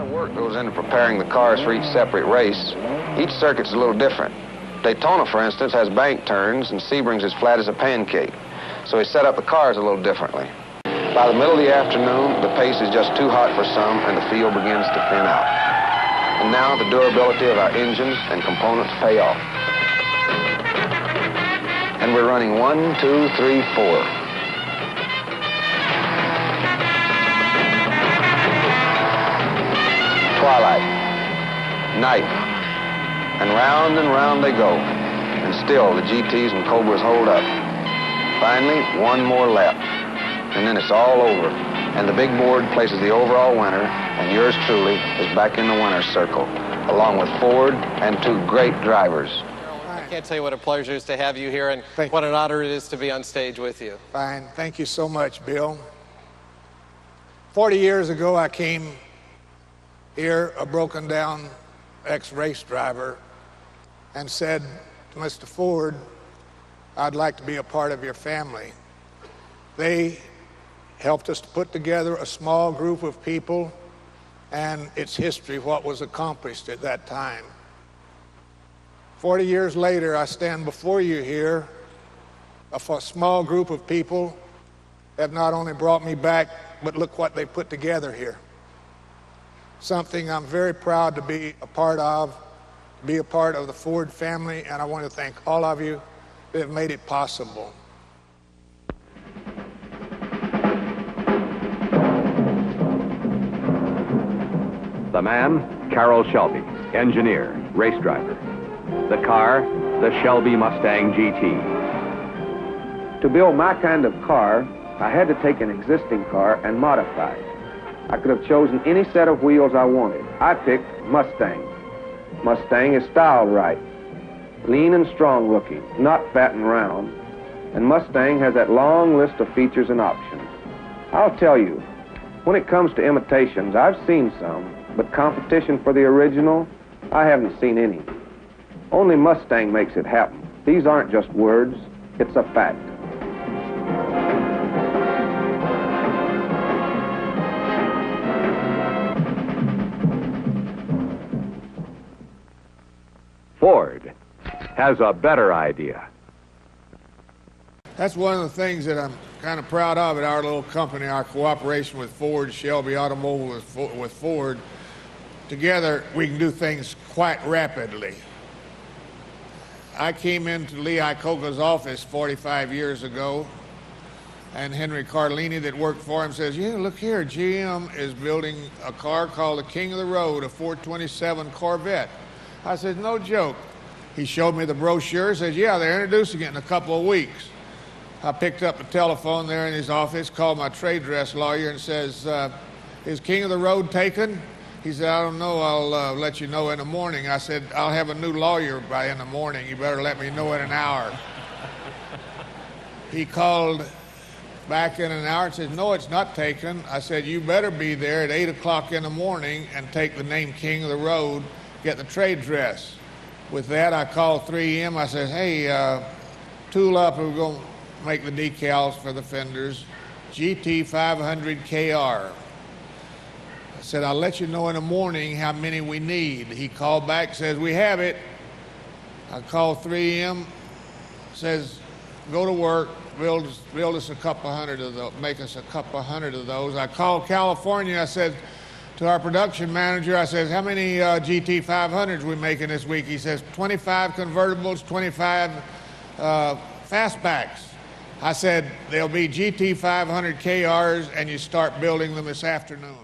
of work goes into preparing the cars for each separate race. Each circuit's a little different. Daytona, for instance, has bank turns, and Sebring's as flat as a pancake. So he set up the cars a little differently. By the middle of the afternoon, the pace is just too hot for some, and the field begins to thin out. And now the durability of our engines and components pay off. And we're running 1, 2, 3, 4. Twilight, night, and round they go. And still the GTs and Cobras hold up. Finally, one more lap, and then it's all over. And the big board places the overall winner, and yours truly is back in the winner's circle, along with Ford and 2 great drivers. I can't tell you what a pleasure it is to have you here, and what an honor it is to be on stage with you. Fine. Thank you so much, Bill. 40 years ago, I came here, a broken-down ex-race driver, and said to Mr. Ford, I'd like to be a part of your family. They helped us to put together a small group of people, and its history, what was accomplished at that time. 40 years later, I stand before you here. A small group of people have not only brought me back, but look what they put together here. Something I'm very proud to be a part of the Ford family, and I want to thank all of you that have made it possible. The man, Carroll Shelby, engineer, race driver. The car, the Shelby Mustang GT. To build my kind of car, I had to take an existing car and modify it. I could have chosen any set of wheels I wanted. I picked Mustang. Mustang is styled right, lean and strong looking, not fat and round. And Mustang has that long list of features and options. I'll tell you, when it comes to imitations, I've seen some, but competition for the original, I haven't seen any. Only Mustang makes it happen. These aren't just words, it's a fact. Ford has a better idea. That's one of the things that I'm kind of proud of at our little company, our cooperation with Ford, Shelby Automobile with Ford. Together, we can do things quite rapidly. I came into Lee Iacocca's office 45 years ago, and Henry Cardellini that worked for him says, yeah, look here, GM is building a car called the King of the Road, a 427 Corvette. I said, no joke. He showed me the brochure, says, yeah, they're introducing it in a couple of weeks. I picked up the telephone there in his office, called my trade dress lawyer and says, is King of the Road taken? He said, I don't know, I'll let you know in the morning. I said, I'll have a new lawyer by in the morning. You better let me know in an hour. He called back in an hour and said, no, it's not taken. I said, you better be there at 8 o'clock in the morning and take the name King of the Road, get the trade dress. With that, I called 3M. I said, hey, tool up, we're going to make the decals for the fenders. GT500K. I said, I'll let you know in the morning how many we need. He called back, says, we have it. I called 3M, says, go to work, build us a couple hundred of those, make us a couple hundred of those. I called California, I said to our production manager, I says, how many GT500s we making this week? He says, 25 convertibles, 25 fastbacks. I said, there'll be GT500KRs, and you start building them this afternoon.